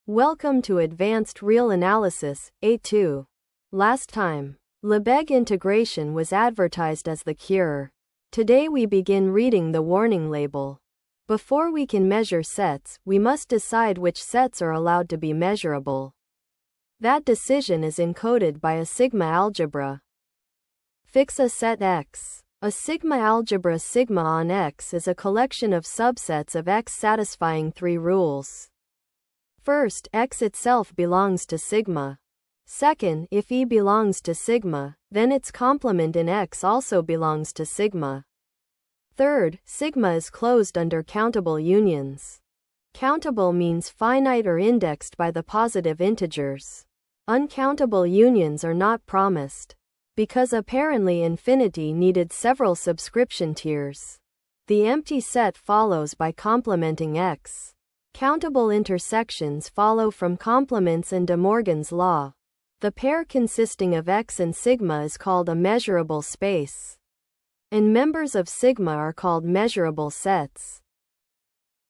Welcome to Advanced Real Analysis, A2. Last time, Lebesgue integration was advertised as the cure. Today we begin reading the warning label. Before we can measure sets, we must decide which sets are allowed to be measurable. That decision is encoded by a sigma algebra. Fix a set X. A sigma algebra sigma on X is a collection of subsets of X satisfying three rules. First, X itself belongs to sigma. Second, if E belongs to sigma, then its complement in X also belongs to sigma. Third, sigma is closed under countable unions. Countable means finite or indexed by the positive integers. Uncountable unions are not promised, because apparently infinity needed several subscription tiers. The empty set follows by complementing X. Countable intersections follow from complements and De Morgan's law. The pair consisting of X and sigma is called a measurable space, and members of sigma are called measurable sets.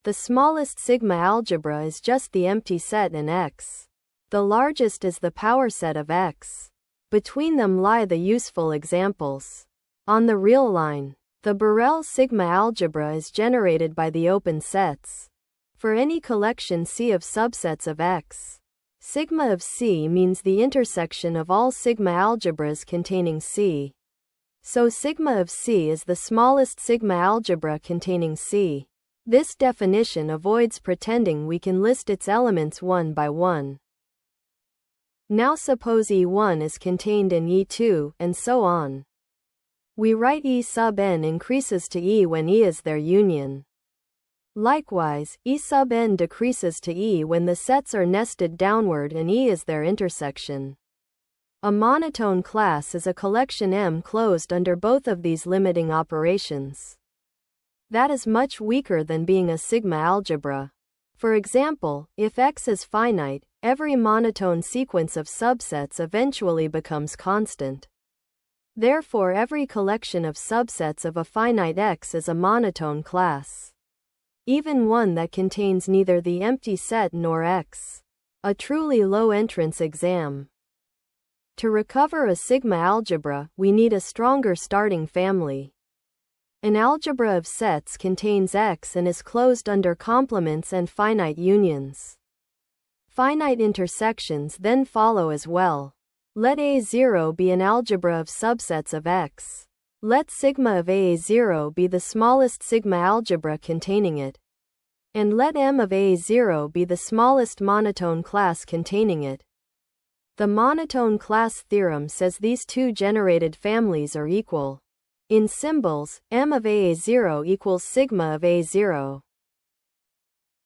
The smallest sigma algebra is just the empty set in X. The largest is the power set of X. Between them lie the useful examples. On the real line, the Borel sigma algebra is generated by the open sets. For any collection C of subsets of X, sigma of C means the intersection of all sigma algebras containing C. So sigma of C is the smallest sigma algebra containing C. This definition avoids pretending we can list its elements one by one. Now suppose E1 is contained in E2, and so on. We write E sub n increases to E when E is their union. Likewise, E sub n decreases to E when the sets are nested downward and E is their intersection. A monotone class is a collection M closed under both of these limiting operations. That is much weaker than being a sigma algebra. For example, if X is finite, every monotone sequence of subsets eventually becomes constant. Therefore, every collection of subsets of a finite X is a monotone class. Even one that contains neither the empty set nor X. A truly low entrance exam. To recover a sigma algebra, we need a stronger starting family. An algebra of sets contains X and is closed under complements and finite unions. Finite intersections then follow as well. Let A0 be an algebra of subsets of X. Let sigma of A0 be the smallest sigma algebra containing it. And let M of A0 be the smallest monotone class containing it. The monotone class theorem says these two generated families are equal. In symbols, M of A0 equals sigma of A0.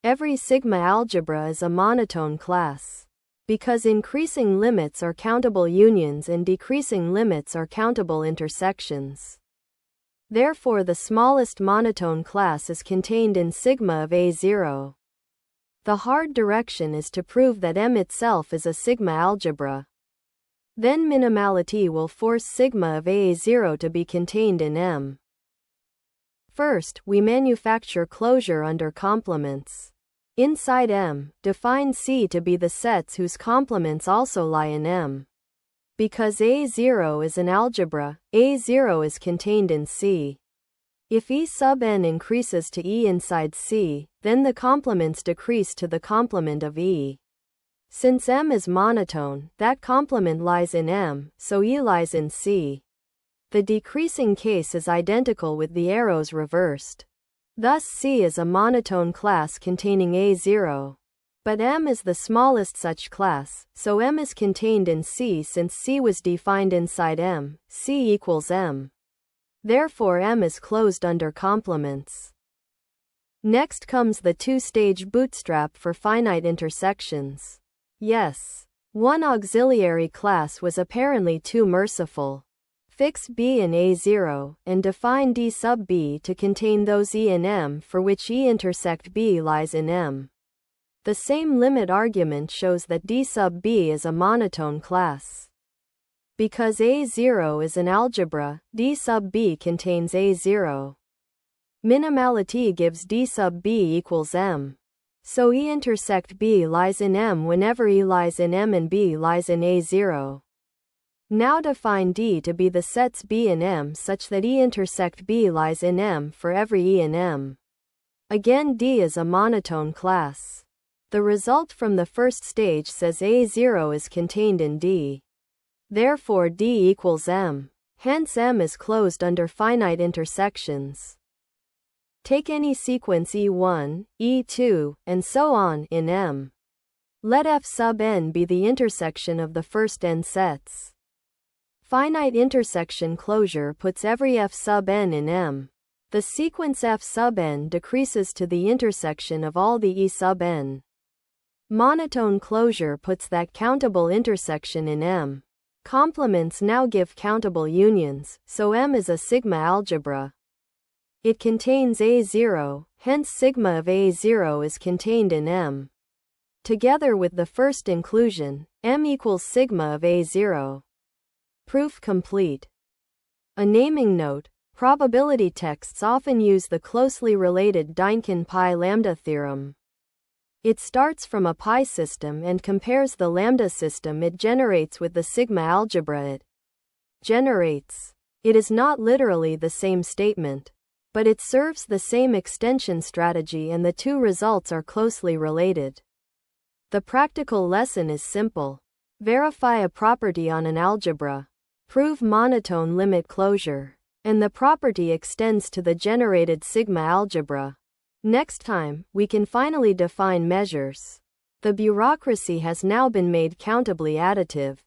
Every sigma algebra is a monotone class, because increasing limits are countable unions and decreasing limits are countable intersections. Therefore, the smallest monotone class is contained in sigma of A0. The hard direction is to prove that M itself is a sigma algebra. Then minimality will force sigma of A0 to be contained in M. First, we manufacture closure under complements. Inside M, define C to be the sets whose complements also lie in M. Because A0 is an algebra, A0 is contained in C. If E sub n increases to E inside C, then the complements decrease to the complement of E. Since M is monotone, that complement lies in M, so E lies in C. The decreasing case is identical with the arrows reversed. Thus C is a monotone class containing A0. But M is the smallest such class, so M is contained in C since C was defined inside M, C equals M. Therefore M is closed under complements. Next comes the two-stage bootstrap for finite intersections. Yes, one auxiliary class was apparently too merciful. Fix B in A0, and define D sub B to contain those E in M for which E intersect B lies in M. The same limit argument shows that D sub B is a monotone class. Because A0 is an algebra, D sub B contains A0. Minimality gives D sub B equals M. So E intersect B lies in M whenever E lies in M and B lies in A0. Now define D to be the sets B and M such that E intersect B lies in M for every E in M. Again, D is a monotone class. The result from the first stage says A0 is contained in D. Therefore D equals M. Hence M is closed under finite intersections. Take any sequence E1, E2, and so on in M. Let F sub n be the intersection of the first n sets. Finite intersection closure puts every F sub n in M. The sequence F sub n decreases to the intersection of all the E sub n. Monotone closure puts that countable intersection in M. Complements now give countable unions, so M is a sigma algebra. It contains A0, hence sigma of A0 is contained in M. Together with the first inclusion, M equals sigma of A0. Proof complete. A naming note: probability texts often use the closely related Dynkin pi lambda theorem. It starts from a pi system and compares the lambda system it generates with the sigma algebra it generates. It is not literally the same statement, but it serves the same extension strategy and the two results are closely related. The practical lesson is simple. Verify a property on an algebra. Prove monotone limit closure. And the property extends to the generated sigma algebra. Next time, we can finally define measures. The bureaucracy has now been made countably additive.